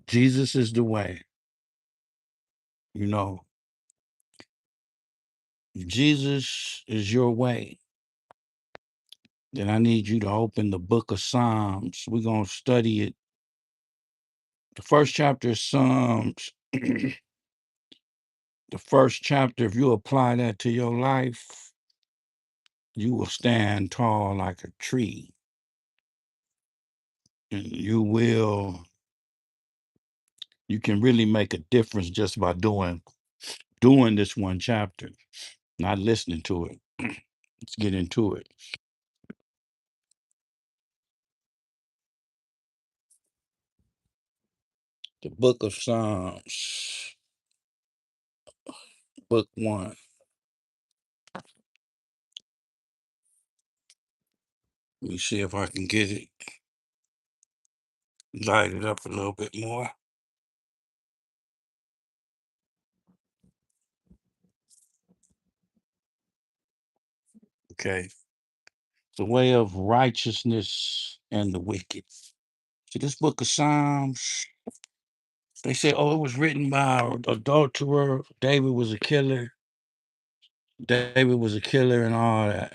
Jesus is the way. You know, if Jesus is your way, then I need you to open the book of Psalms. We're going to study it. The first chapter of Psalms, the first chapter, if you apply that to your life, you will stand tall like a tree. And you can really make a difference just by doing this one chapter, not listening to it. Let's get into it. The book of Psalms, book 1. Let me see if I can get it lighted up a little bit more. Okay. The way of righteousness and the wicked. See, this book of Psalms, they say, oh, it was written by an adulterer. David was a killer. David was a killer and all that.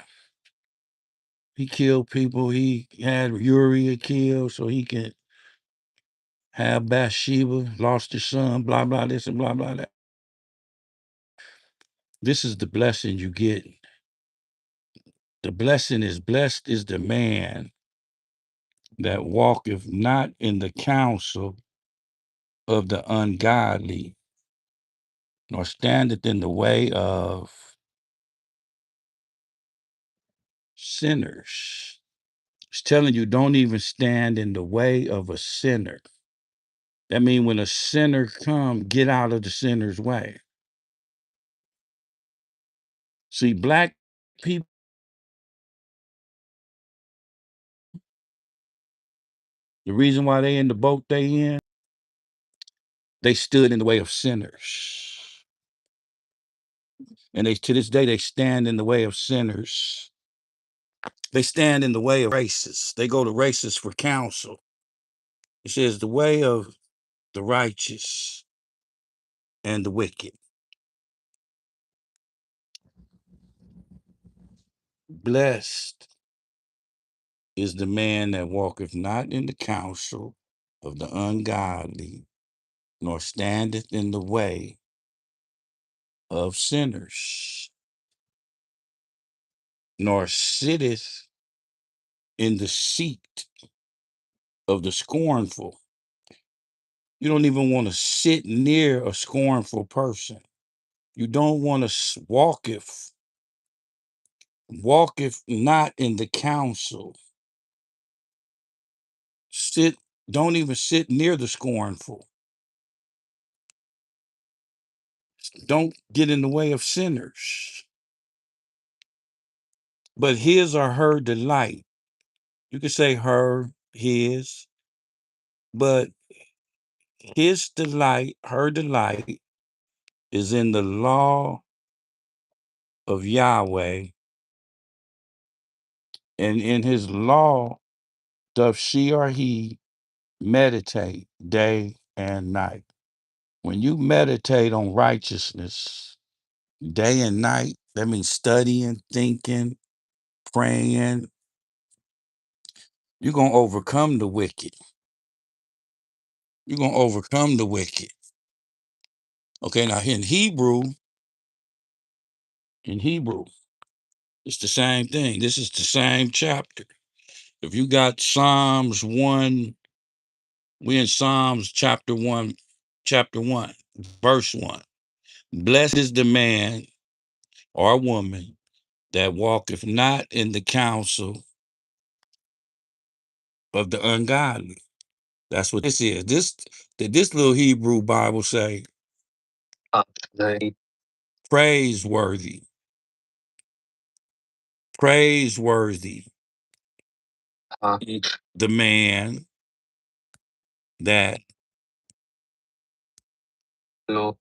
He killed people. He had Uriah killed so he could have Bathsheba, lost his son, blah, blah, this and blah, blah, that. This is the blessing you get. The blessing is blessed is the man that walketh not in the counsel of the ungodly, nor standeth in the way of sinners. It's telling you don't even stand in the way of a sinner. That means when a sinner come, get out of the sinner's way. See, black people, the reason why they in the boat they in, they stood in the way of sinners. And they to this day they stand in the way of sinners. They stand in the way of racists. They go to racists for counsel. It says the way of the righteous and the wicked. Blessed is the man that walketh not in the counsel of the ungodly, nor standeth in the way of sinners, nor sitteth in the seat of the scornful. You don't even want to sit near a scornful person. You don't want to walketh not in the counsel. Don't even sit near the scornful. Don't get in the way of sinners. But his or her delight. You could say her, his, but his delight, her delight is in the law of Yahweh, and in his law doth she or he meditate day and night. When you meditate on righteousness day and night, that means studying, thinking, praying, you're going to overcome the wicked. You're going to overcome the wicked. Okay, now in Hebrew, it's the same thing. This is the same chapter. If you got Psalms 1, we're in Psalms chapter 1, verse 1. Blessed is the man or woman that walketh not in the counsel of the ungodly. That's what this is. This little Hebrew Bible say praiseworthy, praiseworthy. The man that don't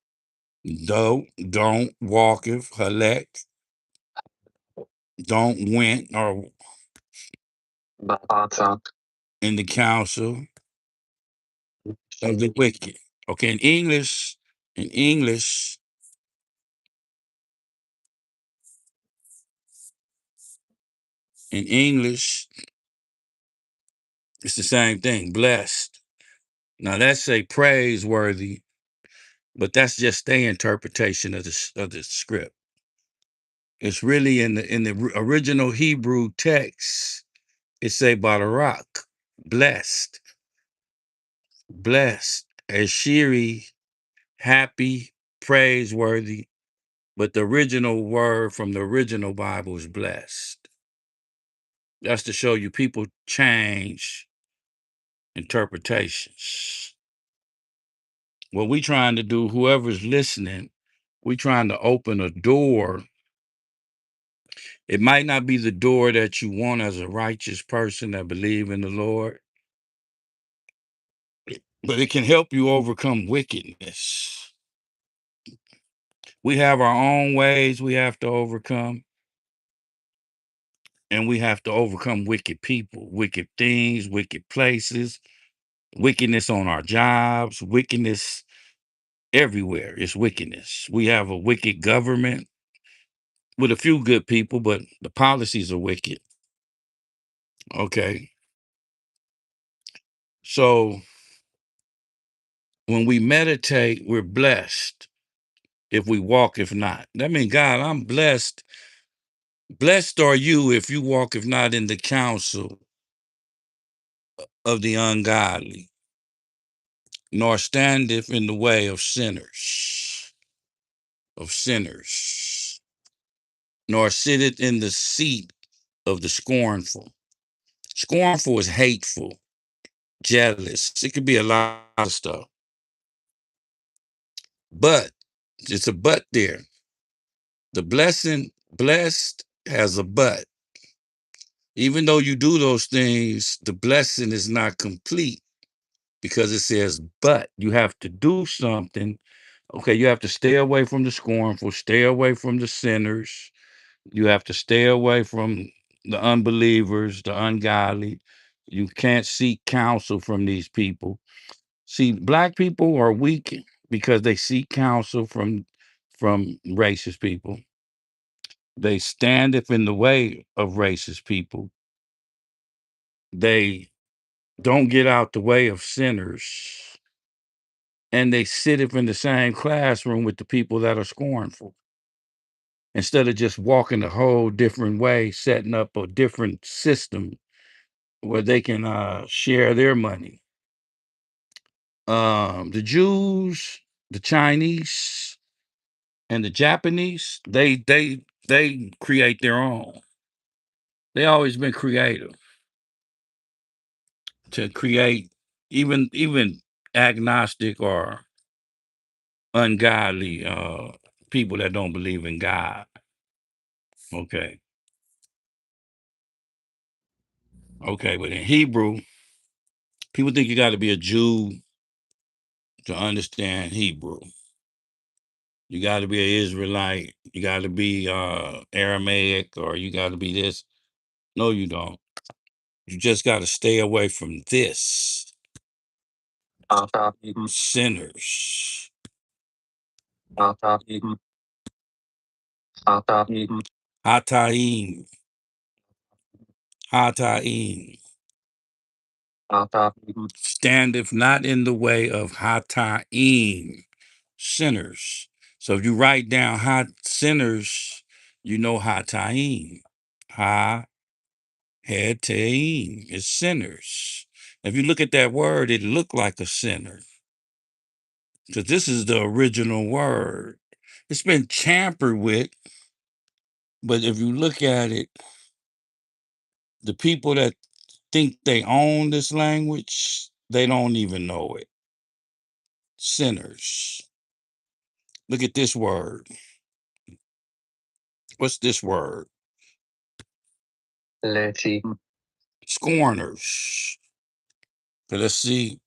walketh, halek, don't went or in the counsel of the wicked. Okay, in English, in English, it's the same thing. Blessed. Now that's a praiseworthy, but that's just their interpretation of the script. It's really in the original Hebrew text. It say Barak, blessed, blessed, Ashiri, happy, praiseworthy. But the original word from the original Bible is blessed. That's to show you people change interpretations. What we trying to do, whoever's listening, we trying to open a door. It might not be the door that you want as a righteous person that believe in the Lord, but it can help you overcome wickedness. We have our own ways we have to overcome, and we have to overcome wicked people, wicked things, wicked places, wickedness on our jobs, wickedness everywhere. It's wickedness. We have a wicked government with a few good people, but the policies are wicked. Okay. So when we meditate, we're blessed if we walk, if not. That means, God, I'm blessed. Blessed are you if you walk, if not in the counsel of the ungodly, nor standeth in the way of sinners, nor sitteth in the seat of the scornful. Scornful is hateful, jealous. It could be a lot of stuff. But it's a but there. The blessing, blessed has a but. Even though you do those things, the blessing is not complete because it says, but you have to do something. Okay, you have to stay away from the scornful, stay away from the sinners. You have to stay away from the unbelievers, the ungodly. You can't seek counsel from these people. See, black people are weak because they seek counsel from racist people. They standeth in the way of racist people. They don't get out the way of sinners. And they sit up in the same classroom with the people that are scornful. Instead of just walking a whole different way, setting up a different system where they can share their money. The Jews, the Chinese, and the Japanese, they create their own. They always been creative to create even agnostic or ungodly people that don't believe in God. Okay. Okay, but in Hebrew, people think you got to be a Jew to understand Hebrew. You got to be an Israelite. You got to be Aramaic, or you got to be this. No, you don't. You just got to stay away from this. Sinners. Hataim. Hataim. Standeth not in the way of Hataim. Sinners. So if you write down sinners, you know Hataim. Ha Hataim is sinners. If you look at that word, it looked like a sinner. Because this is the original word. It's been tampered with, but if you look at it, the people that think they own this language, they don't even know it. Sinners. Look at this word. What's this word? Scorners. So let's see.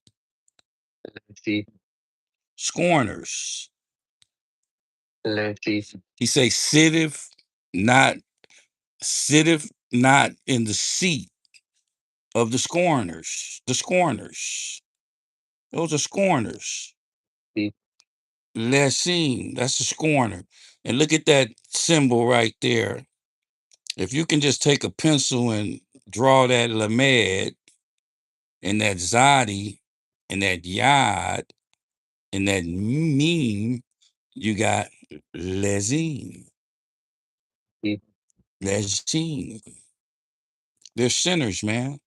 Scorners. He say not sitteth not in the seat of the scorners. The scorners. Those are scorners. Lessing, that's a scorner. And look at that symbol right there. If you can just take a pencil and draw that lamed and that zadi and that yad and that meme, you got lezim. Lezim. They're sinners, man.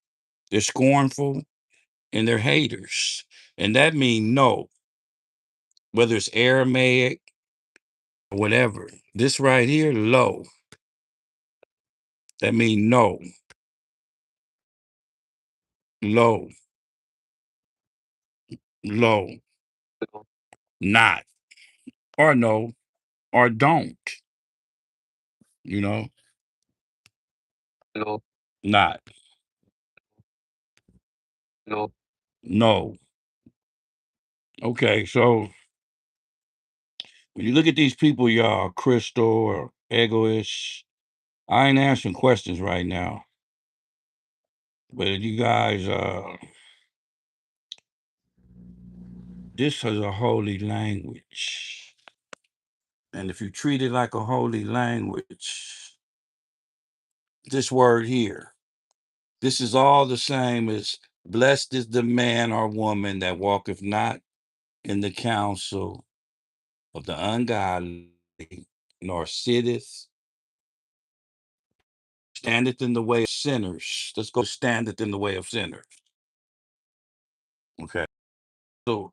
They're scornful and they're haters. And that means no, whether it's Aramaic or whatever. This right here, low. That means no, low, low, not, or no, or don't, you know, not, no. Okay, so when you look at these people, y'all, Crystal or Egoish, I ain't answering questions right now. But you guys, this is a holy language. And if you treat it like a holy language, this word here, this is all the same as blessed is the man or woman that walketh not in the counsel of the ungodly, nor sitteth, standeth in the way of sinners. Let's go standeth in the way of sinners. Okay. So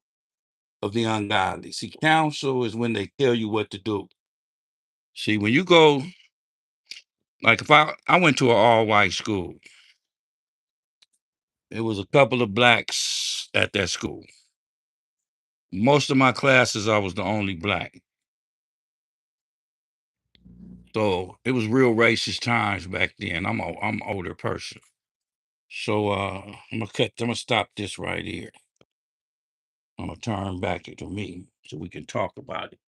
of the ungodly. See, counsel is when they tell you what to do. See, when you go, like if I went to an all-white school, it was a couple of blacks at that school. Most of my classes, I was the only black. So it was real racist times back then. I'm an older person. So I'm gonna stop this right here. I'm gonna turn back to me so we can talk about it.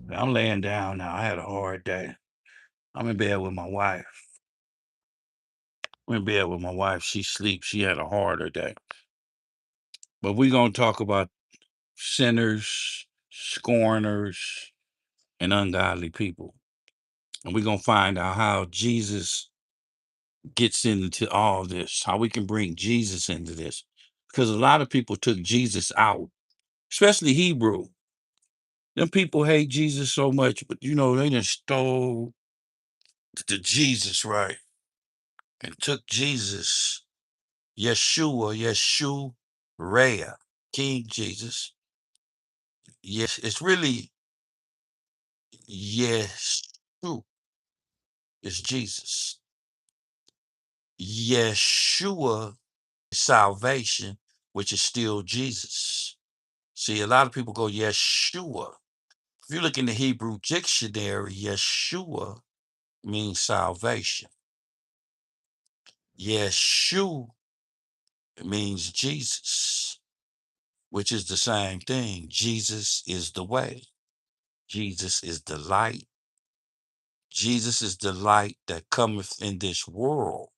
I'm laying down now. I had a hard day. I'm in bed with my wife. I'm in bed with my wife. She sleeps. She had a harder day. But we're gonna talk about sinners, scorners, and ungodly people. And we're gonna find out how Jesus gets into all this, how we can bring Jesus into this. Because a lot of people took Jesus out, especially Hebrew. Them people hate Jesus so much, but you know, they just stole the Jesus, right? And took Jesus, Yeshua, Rhea, King Jesus. Yes, it's really Yeshua, it's Jesus. Yeshua is salvation, which is still Jesus. See, a lot of people go Yeshua. If you look in the Hebrew dictionary, Yeshua means salvation. Yeshua means Jesus, which is the same thing. Jesus is the way. Jesus is the light. Jesus is the light that cometh in this world.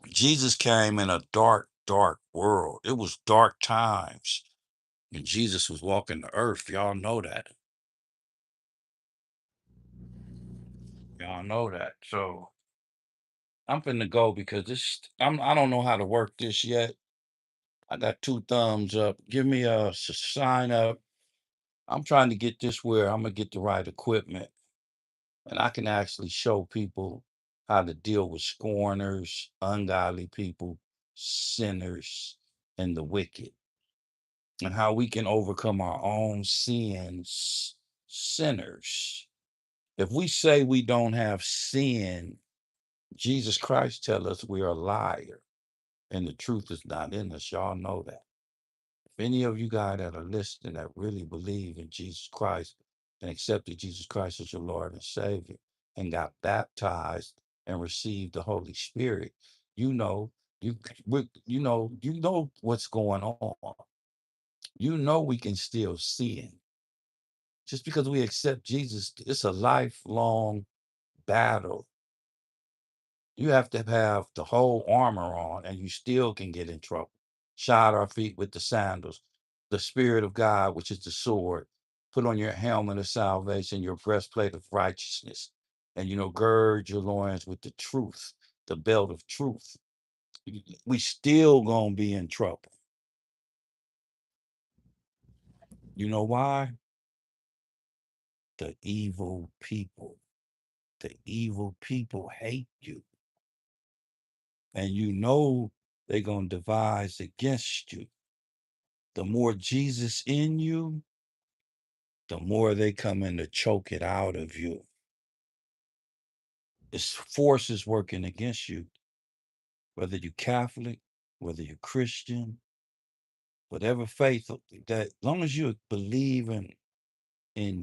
Jesus came in a dark, dark world. It was dark times. And Jesus was walking the earth. Y'all know that. Y'all know that. So I'm finna go because I don't know how to work this yet. I got two thumbs up. Give me a sign up. I'm trying to get this where I'm gonna get the right equipment and I can actually show people how to deal with scorners, ungodly people, sinners, and the wicked, and how we can overcome our own sins, sinners. If we say we don't have sin, Jesus Christ tell us we're a liar and the truth is not in us. Y'all know that. If any of you guys that are listening that really believe in Jesus Christ and accepted Jesus Christ as your Lord and Savior and got baptized and received the Holy Spirit, you know, you know what's going on. You know we can still sin. Just because we accept Jesus, it's a lifelong battle. You have to have the whole armor on, and you still can get in trouble. Shod our feet with the sandals, the Spirit of God, which is the sword. Put on your helmet of salvation, your breastplate of righteousness, and gird your loins with the truth, the belt of truth. We still gonna be in trouble. You know why? The evil people. The evil people hate you. And they're gonna devise against you. The more Jesus in you, the more they come in to choke it out of you. It's forces working against you, whether you're Catholic, whether you're Christian, whatever faith that, as long as you believe in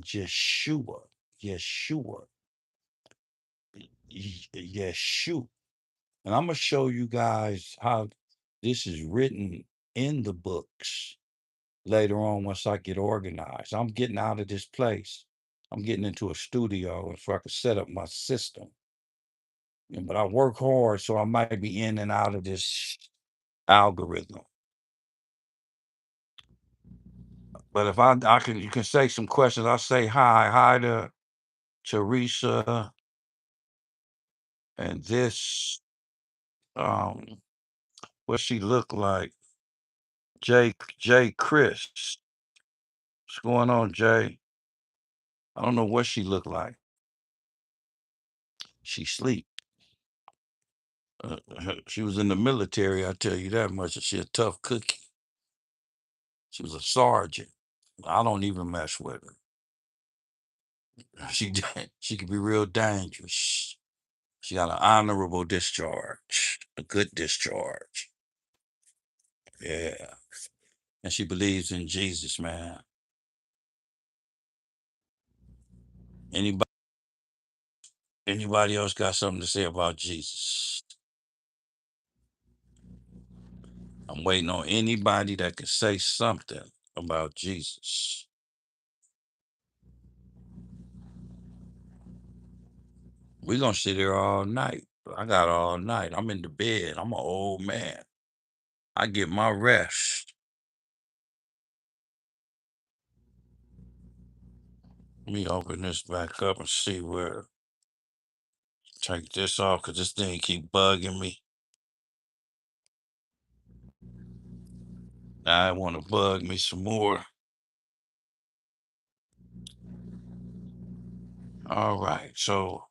Yeshua, Yeshua. And I'm gonna show you guys how this is written in the books later on once I get organized. I'm getting out of this place. I'm getting into a studio so I can set up my system. But I work hard, so I might be in and out of this algorithm. But if I can, you can say some questions. I'll say hi to Teresa and this. Um, what she look like? Jay Chris. What's going on, Jay? I don't know what she looked like. She sleep. She was in the military, I tell you that much. She a tough cookie. She was a sergeant. I don't even mess with her. She she could be real dangerous. She got an honorable discharge, a good discharge. Yeah. And she believes in Jesus, man. Anybody anybody else got something to say about Jesus? I'm waiting on anybody that can say something about Jesus. We're gonna sit here all night. I got all night. I'm in the bed. I'm an old man. I get my rest. Let me open this back up and see where. Take this off because this thing keep bugging me. Now I want to bug me some more. All right. So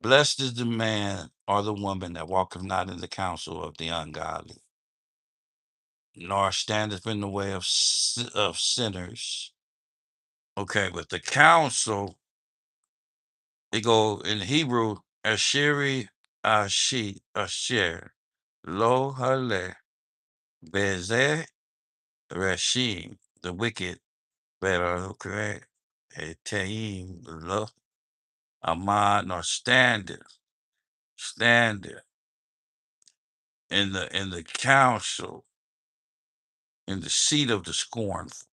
blessed is the man or the woman that walketh not in the counsel of the ungodly, nor standeth in the way of sinners. Okay, but the counsel, it go in Hebrew, Ashiri Asher, Lo Hale, Bezeh Rashim, the wicked, better correct, Teim, Lo, Amad, nor standeth in the council, in the seat of the scornful.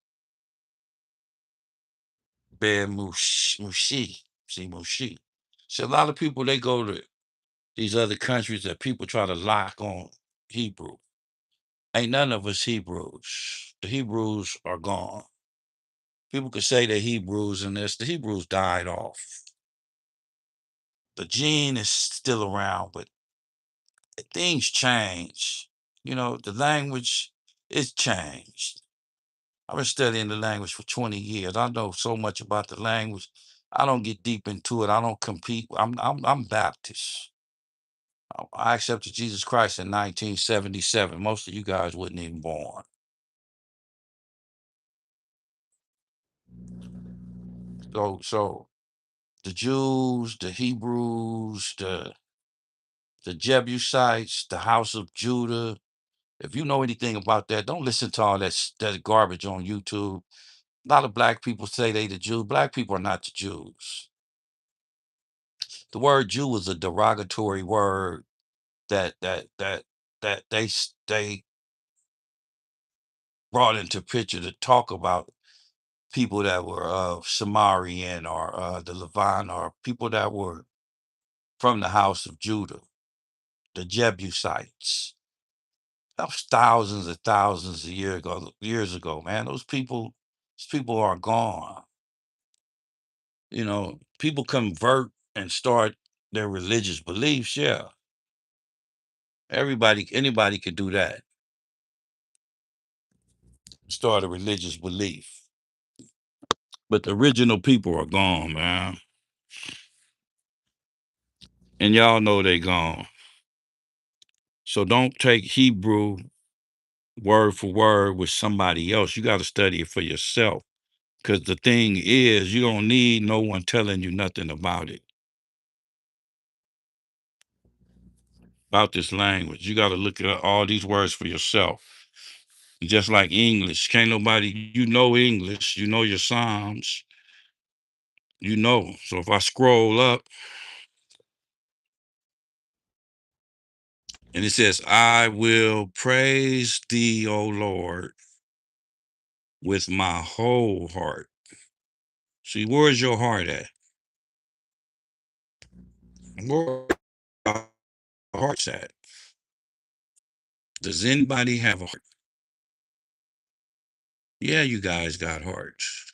Bear Mushi. See Mushi. See, a lot of people they go to these other countries that people try to lock on Hebrew. Ain't none of us Hebrews. The Hebrews are gone. People could say they're Hebrews and this. The Hebrews died off. The gene is still around, but things change. The language is changed. I've been studying the language for 20 years. I know so much about the language. I don't get deep into it. I don't compete. I'm Baptist. I accepted Jesus Christ in 1977. Most of you guys wasn't even born. So the Jews, the Hebrews, the Jebusites, the house of Judah. If you know anything about that, don't listen to all that garbage on YouTube. A lot of black people say they the Jews. Black people are not the Jews. The word Jew is a derogatory word that they brought into picture to talk about people that were of Samarian or the Levant or people that were from the house of Judah. the Jebusites. That was thousands of years ago, man. Those people are gone. You know, people convert and start their religious beliefs. Yeah, anybody could do that. Start a religious belief, but the original people are gone, man. And y'all know they gone. So don't take Hebrew word for word with somebody else. You got to study it for yourself. Because the thing is, you don't need no one telling you nothing about this language. You got to look at all these words for yourself. Just like English, can't nobody, you know English, you know your Psalms, you know. So if I scroll up and it says, I will praise thee, O Lord, with my whole heart. See, where's your heart at? Where your heart's at? Does anybody have a heart? Yeah, you guys got hearts.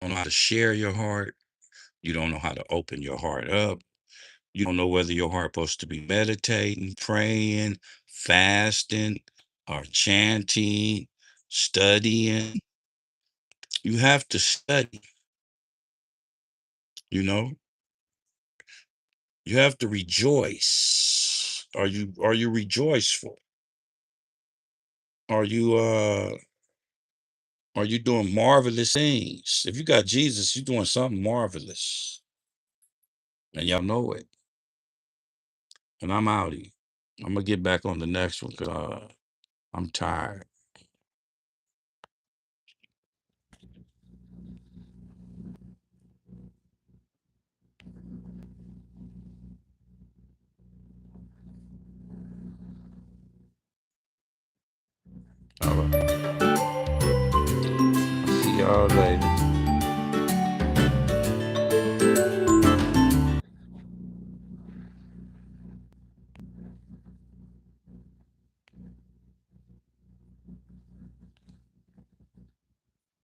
You don't know how to share your heart. You don't know how to open your heart up. You don't know whether your heart supposed to be meditating, praying, fasting, or chanting, studying. You have to study, you know. You have to rejoice. Are you rejoiceful? Are you are you doing marvelous things? If you got Jesus, you're doing something marvelous. And y'all know it. And I'm outie. I'm gonna get back on the next one because I'm tired. All right. See y'all later.